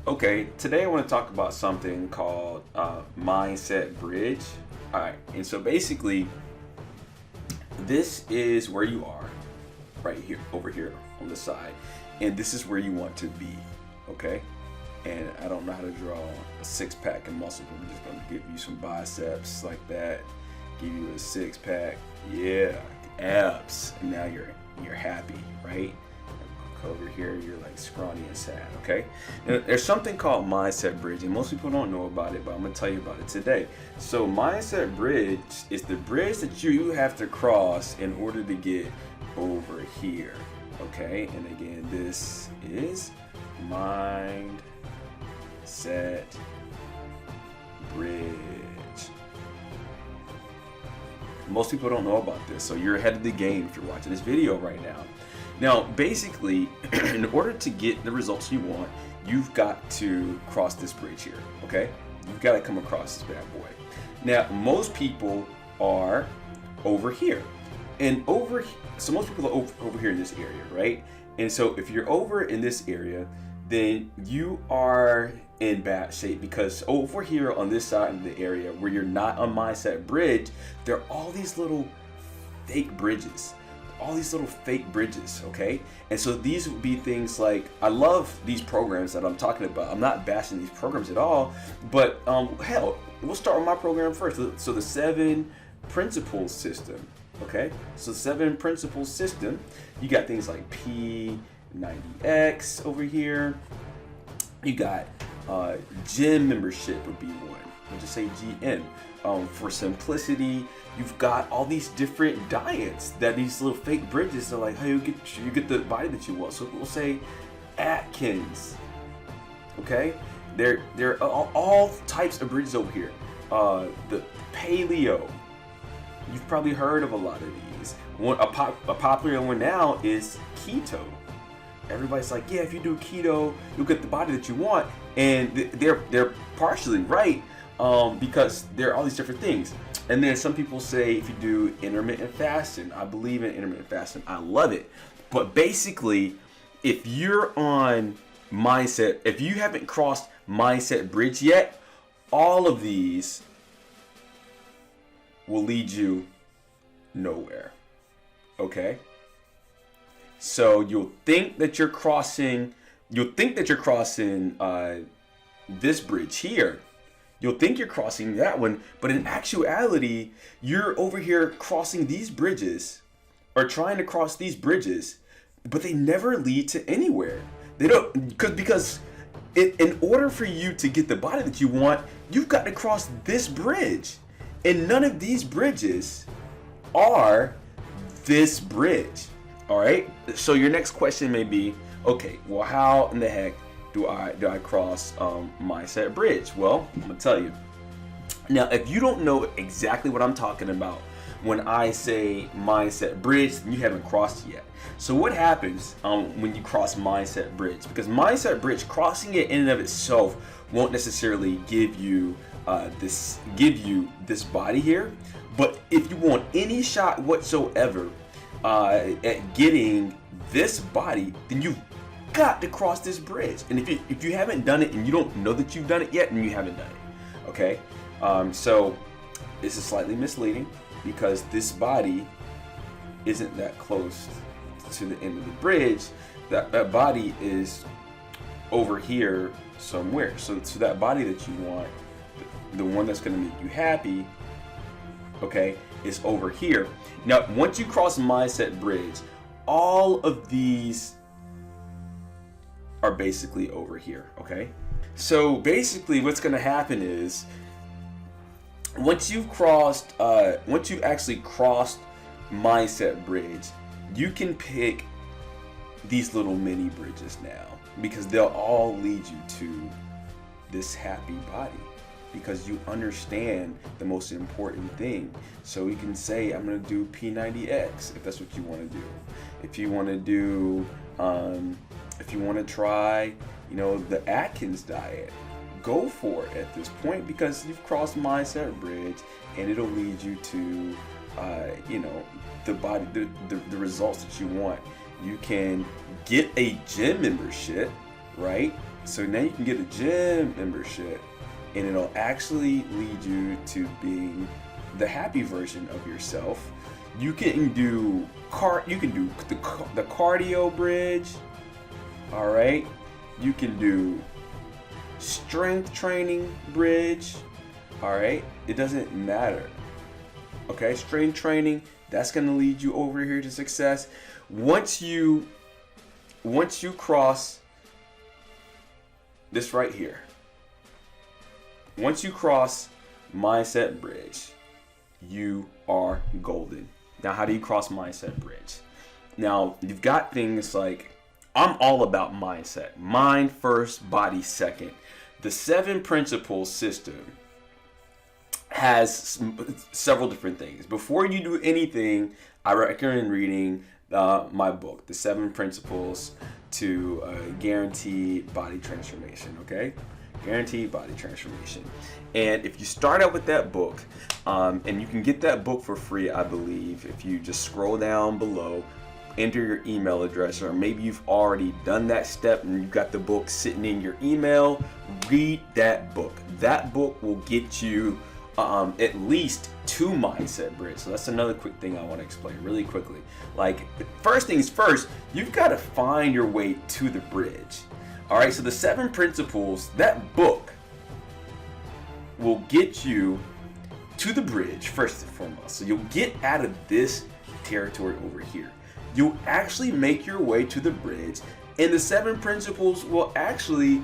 Okay, today I want to talk about something called Mindset Bridge. All right, and so basically, this is where you are, right here, over here on the side, and this is where you want to be, okay? And I don't know how to draw a six-pack and muscle, but I'm just going to give you some biceps like that, give you a six-pack, yeah, abs, and now you're happy, right? Over here, you're like scrawny and sad, okay? Now, there's something called Mindset Bridge, and most people don't know about it, but I'm gonna tell you about it today. So Mindset Bridge is the bridge that you have to cross in order to get over here, okay? And again, this is Mindset Bridge. Most people don't know about this, so you're ahead of the game if you're watching this video right now. Now, basically, in order to get the results you want, you've got to cross this bridge here, okay? You've got to come across this bad boy. Now, most people are over here. So most people are over here in this area, right? And so if you're over in this area, then you are in bad shape, because over here on this side of the area where you're not on Mindset Bridge, there are all these little fake bridges. Okay? And so these would be things like, I love these programs that I'm talking about. I'm not bashing these programs at all, but hell, we'll start with my program first. So the 7 principles system, okay? So 7 principles system, you got things like P90X over here. You got gym membership would be one. We'll just say GM. For simplicity, you've got all these different diets that these little fake bridges are like, hey, you get the body that you want. So we'll say Atkins. Okay, there are all types of bridges over here. The paleo. You've probably heard of a lot of these. A popular one now is keto. Everybody's like, yeah, if you do keto, you'll get the body that you want, and they're partially right. Because there are all these different things. And then some people say if you do intermittent fasting, I believe in intermittent fasting. I love it. But basically, if you're on mindset, if you haven't crossed Mindset Bridge yet, all of these will lead you nowhere. Okay? So you'll think that you're crossing this bridge here. You'll think you're crossing that one, but in actuality, you're over here crossing these bridges, or trying to cross these bridges, but they never lead to anywhere. They don't, because in order for you to get the body that you want, you've got to cross this bridge, and none of these bridges are this bridge. All right. So your next question may be, okay, well, how in the heck do I cross Mindset Bridge? Well, I'm gonna tell you. Now, if you don't know exactly what I'm talking about when I say Mindset Bridge, then you haven't crossed yet. So what happens when you cross Mindset Bridge? Because Mindset Bridge, crossing it in and of itself won't necessarily give you this body here. But if you want any shot whatsoever at getting this body, then you've got to cross this bridge. And if you haven't done it and you don't know that you've done it yet, then you haven't done it. Okay? So this is slightly misleading, because this body isn't that close to the end of the bridge. That body is over here somewhere. So that body that you want, the one that's going to make you happy, okay, is over here. Now, once you cross Mindset Bridge, all of these are basically over here, okay? So basically what's going to happen is, once you've actually crossed Mindset Bridge, you can pick these little mini bridges now, because they'll all lead you to this happy body, because you understand the most important thing. So you can say, I'm going to do P90X if that's what you want to do. If you want to do if you want to try, the Atkins diet, go for it at this point, because you've crossed Mindset Bridge, and it'll lead you to, the body, the results that you want. You can get a gym membership, right? So now you can get a gym membership, and it'll actually lead you to being the happy version of yourself. You can do the cardio bridge, all right? You can do strength training bridge, all right? It doesn't matter. Okay, strength training, that's going to lead you over here to success. Once you cross this right here, once you cross mindset bridge, you are golden. Now, how do you cross mindset bridge? Now, you've got things like, I'm all about mindset. Mind first, body second. The 7 principles system has several different things. Before you do anything, I recommend reading my book, The 7 Principles to Guaranteed Body Transformation, okay? Guaranteed Body Transformation. And if you start out with that book, and you can get that book for free, I believe, if you just scroll down below, enter your email address, or maybe you've already done that step and you've got the book sitting in your email, read that book. That book will get you at least 2 mindset bridges. So that's another quick thing I want to explain really quickly. Like, first things first, you've got to find your way to the bridge. All right, so the 7 principles, that book will get you to the bridge first and foremost. So you'll get out of this territory over here. You'll actually make your way to the bridge, and the 7 principles will actually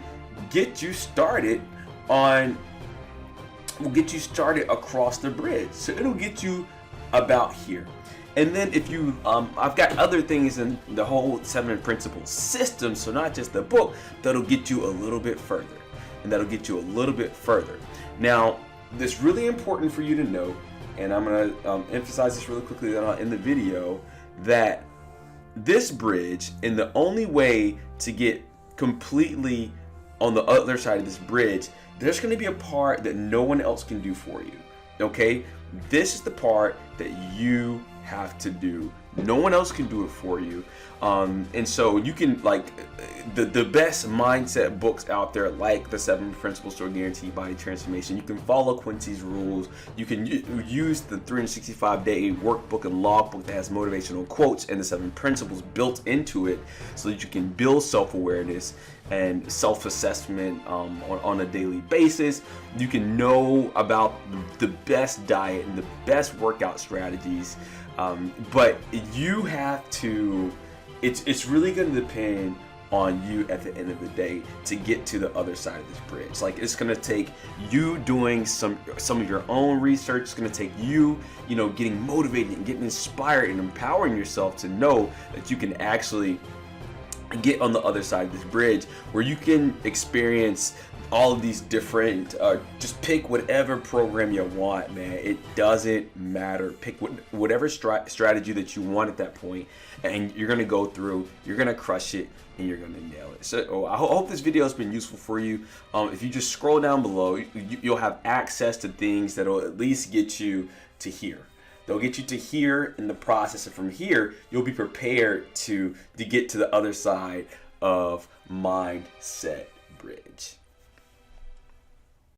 get you started across the bridge. So it'll get you about here. And then if you, I've got other things in the whole 7 principles system, so not just the book, that'll get you a little bit further. And that'll get you a little bit further. Now, this is really important for you to know, and I'm going to emphasize this really quickly in the video, that this bridge, and the only way to get completely on the other side of this bridge, there's going to be a part that no one else can do for you. Okay? This is the part that you have to do. No one else can do it for you. And so you can, like, the best mindset books out there, like the 7 Principles to a Guaranteed Body Transformation. You can follow Quincy's rules. You can use the 365-day workbook and logbook that has motivational quotes and the 7 principles built into it, so that you can build self-awareness and self-assessment on a daily basis. You can know about the best diet and the best workout strategies. But you have to, it's really going to depend on you at the end of the day to get to the other side of this bridge. Like, it's going to take you doing some of your own research. It's going to take you, getting motivated and getting inspired and empowering yourself to know that you can actually get on the other side of this bridge, where you can experience all of these different, just pick whatever program you want, man. It doesn't matter. Pick whatever strategy that you want at that point, and you're gonna go through, you're gonna crush it, and you're gonna nail it. So I hope this video has been useful for you. If you just scroll down below, you'll have access to things that will at least get you to here. They'll get you to here in the process, and from here, you'll be prepared to get to the other side of Mindset Bridge.